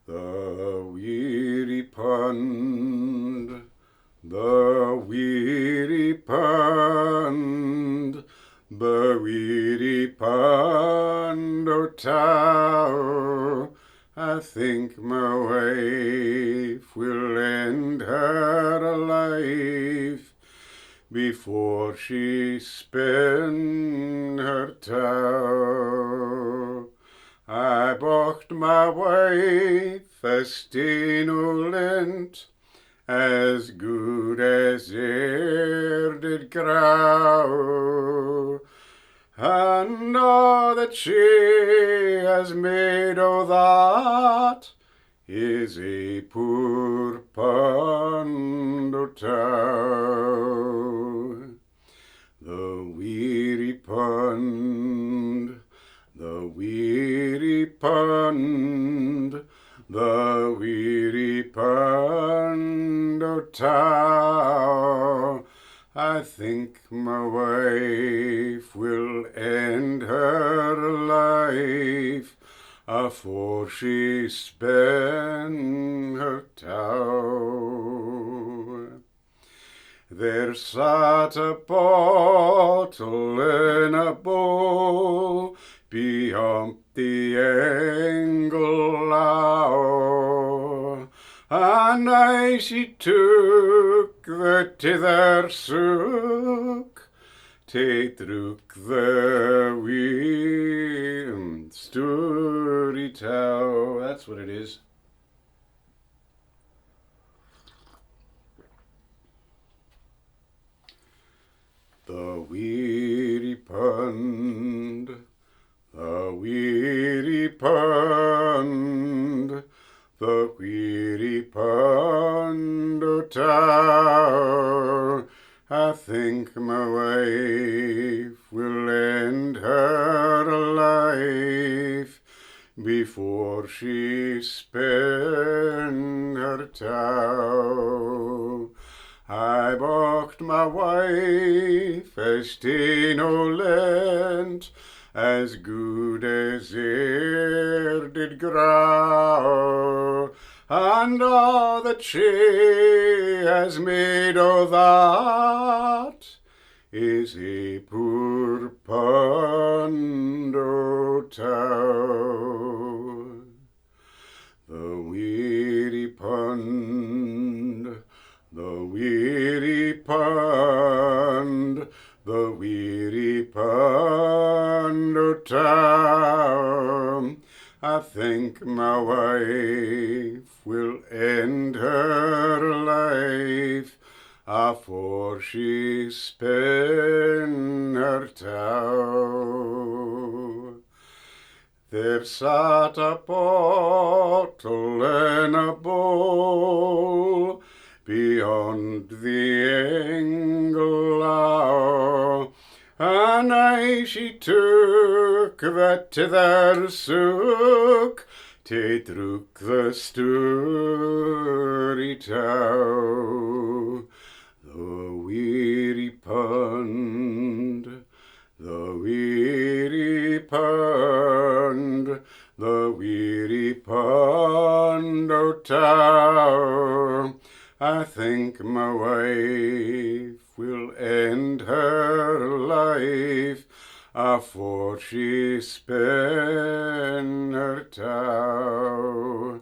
The weary pond, the weary pond, the weary pond, o tower, I think my wife will end her life before she spend her tower. I bocht my wife a stane o' lint, as good as e'er did grow, and all that she has made o' that is a poor pond o' tow. The weary pond, the weary pond, the weary pond o' tow. I think my wife will end her life afore she spend her tow. There sat a bottle in a bowl beyond the ingle, and I she took the tither souk, te drouk the wee stourie tow. That's what it is. The weary pond, the weary pond, the weary pond o' tow. I think my wife will end her life before she spend her tow. I bocht my wife a stane o' lint, as good as e'er did grow, and all that she has made o' that is a poor pond o' tow. The weary pond, the weary pond, the weary pond o' tow. I think my wife will end her life afore she spend her tow. There sat a bottle in a bowl beyond the ingle, and I she took the tither souk, te drouk the stourie tow. The weary pond, the weary pond, the weary pond o' tow. I think my wife will end her life afore she spend her tow.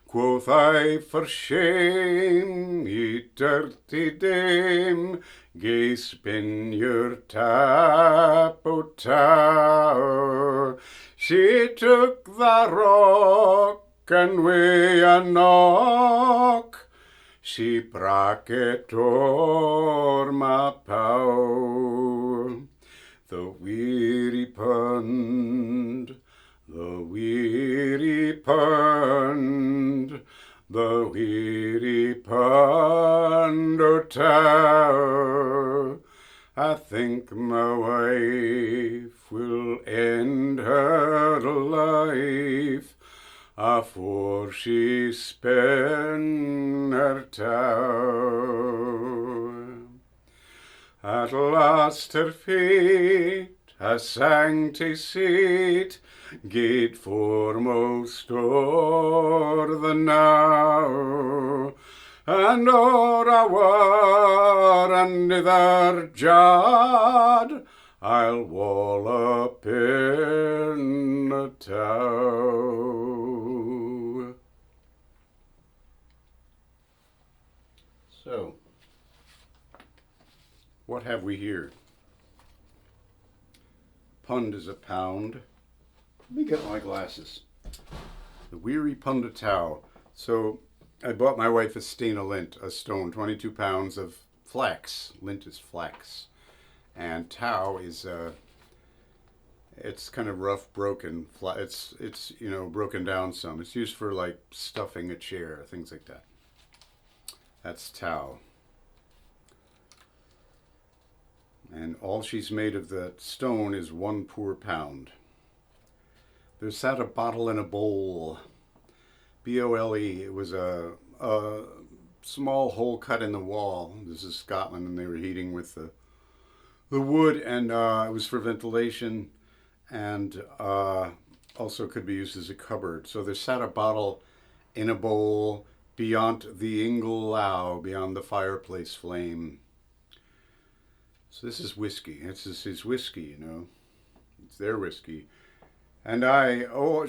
Quoth I, for shame, ye dirty dame, gae spin your tap o' tow. She took the rock and wi' a knock she brak it o'er my pow. The weary pond, the weary pond, the weary pond o' tow. I think my wife will end her life afore she spend her tow. At last her fate a sancti sit, Gaed foremost o'er the knowe, and o'er a war anither jad, I'll wallop in the tow. So, what have we here? Pund is a pound. Let me get my glasses. The weary pund of tow. So I bought my wife a stane of lint, a stone, 22 pounds of flax. Lint is flax. And tow is, it's kind of rough, broken. It's broken down some. It's used for like stuffing a chair, things like that. That's tow. And all she's made of that stone is 1 poor pound. There sat a bottle in a bole. B-O-L-E. It was a small hole cut in the wall. This is Scotland, and they were heating with the wood, and it was for ventilation, and also could be used as a cupboard. So there sat a bottle in a bowl beyond the ingle, beyond the fireplace flame. So this is whiskey. This is his whiskey, you know. It's their whiskey. And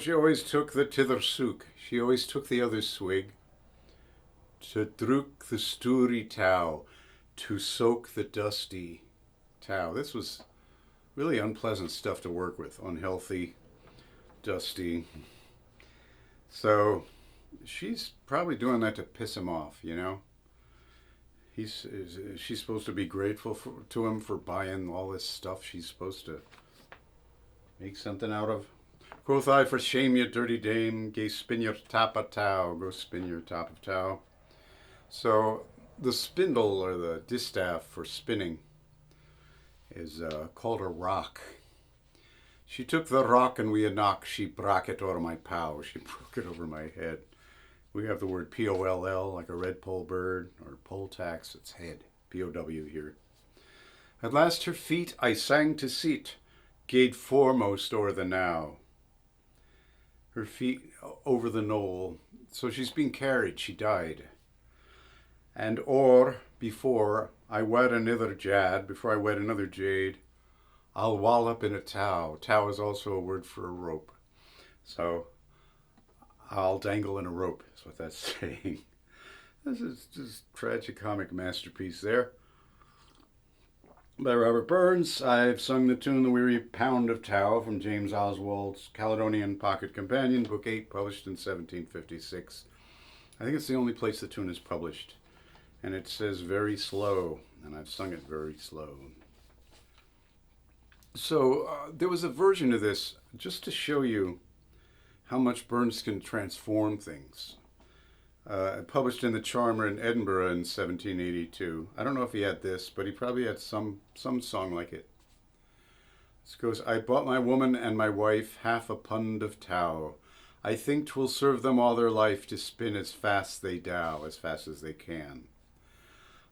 she always took the tither souk. She always took the other swig. To drouk the stourie tow, to soak the dusty tow. This was really unpleasant stuff to work with. Unhealthy, dusty. So she's probably doing that to piss him off, you know. She's supposed to be grateful to him for buying all this stuff she's supposed to make something out of. Quoth I, for shame you dirty dame, go spin your top of tow, go spin your top of tow. So the spindle, or the distaff for spinning, is called a rock. She took the rock and wi a knock, she brak it o'er my pow, she broke it over my head. We have the word P-O-L-L, like a red poll bird, or poll tax, it's head, P-O-W here. At last her feet I sang to seat, Gaed foremost o'er the knowe. Her feet over the knowe, so she's been carried, she died. And before I wed anither jad, before I wed another jade, I'll wallop in a tow. Tow is also a word for a rope. So I'll dangle in a rope, is what that's saying. This is just tragicomic masterpiece there. By Robert Burns. I've sung the tune The Weary Pound of Tow from James Oswald's Caledonian Pocket Companion, Book 8, published in 1756. I think it's the only place the tune is published. And it says very slow, and I've sung it very slow. So there was a version of this just to show you how much Burns can transform things. Published in the Charmer in Edinburgh in 1782. I don't know if he had this, but he probably had some song like it. This goes, I bought my woman and my wife half a pund of tow. I think 'twill serve them all their life to spin as fast they dow, as fast as they can.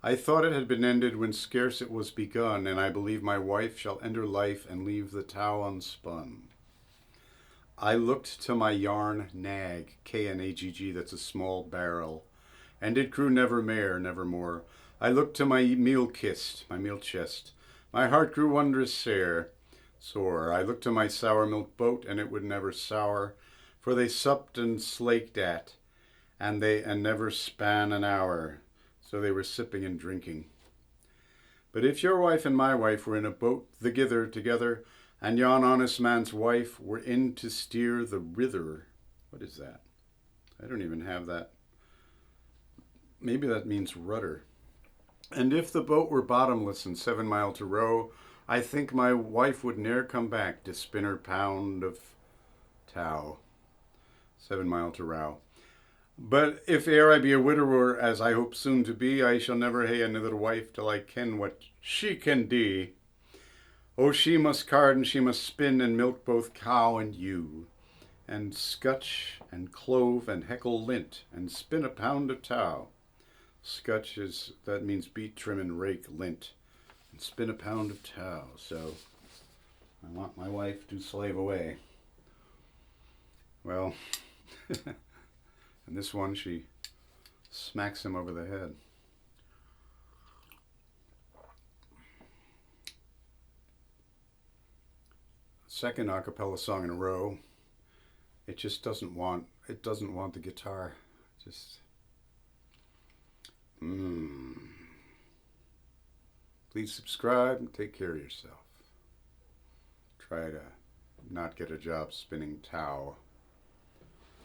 I thought it had been ended when scarce it was begun, and I believe my wife shall end her life and leave the tow unspun. I looked to my yarn nag, K-N-A-G-G, that's a small barrel, and it grew nevermore. I looked to my meal chest, my heart grew wondrous sore. I looked to my sour milk boat, and it would never sour, for they supped and slaked at, and never span an hour, so they were sipping and drinking. But if your wife and my wife were in a boat thegither together, and yon honest man's wife were in to steer the rither. What is that? I don't even have that. Maybe that means rudder. And if the boat were bottomless and 7 mile to row, I think my wife would ne'er come back to spin her pound of tow. 7 mile to row. But if ere I be a widower, as I hope soon to be, I shall never hae another wife till I ken what she can dee. Oh, she must card and she must spin and milk both cow and ewe, and scutch and clove and heckle lint, and spin a pound of tow. Scutch that means beat, trim, and rake lint, and spin a pound of tow. So I want my wife to slave away. Well, and this one, she smacks him over the head. Second a cappella song in a row. It just doesn't want the guitar. Just Please subscribe and take care of yourself. Try to not get a job spinning tow.